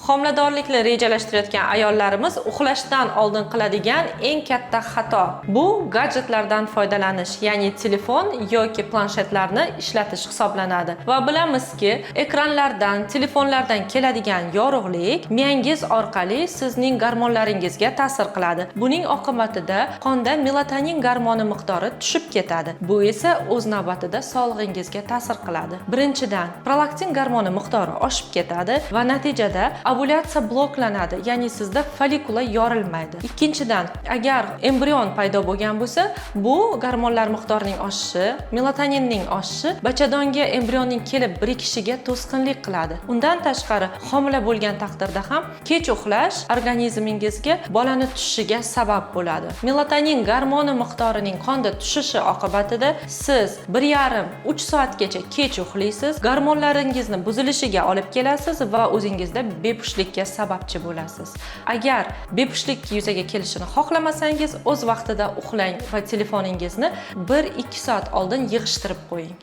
Homiladorlikni rejalashtirayotgan ayollarimiz uxlashdan oldin qiladigan eng katta xato bu gadjetlardan foydalanish, ya'ni telefon yoki planshetlarni ishlatish hisoblanadi. Va bilamizki, ekranlardan, telefonlardan keladigan yorug'lik miyangiz orqali sizning gormonlaringizga ta'sir qiladi. Buning oqibatida qonda melatonin gormoni miqdori tushib ketadi. Bu esa o'z navbatida sog'lig'ingizga ta'sir qiladi. Birinchidan, prolaktin gormoni miqdori oshib ketadi va natijada ovulyatsiya bloklanadi, ya'ni sizda follikula yorilmaydi. Ikkinchidan, agar embrion paydo bo'lgan bo'lsa, bu gormonlar miqdorining oshishi, melatoninning oshishi bachadonga embrionning kelib birikishiga to'sqinlik qiladi. Undan tashqari, homila bo'lgan taqdirda ham kech uxlash organizmingizga bolani tushishiga sabab bo'ladi. Melatonin gormoni miqdorining qonda tushishi oqibatida siz 1,5-3 soatgacha kech uxlaysiz, gormonlaringizni buzilishiga olib kelasiz va o'zingizda bepushtlikka sababchi bo'lasiz. Agar bepushtlik yuzaga kelishini xohlamasangiz, o'z vaqtida uxlang va telefoningizni 1-2 soat oldin yig'ishtirib qo'ying.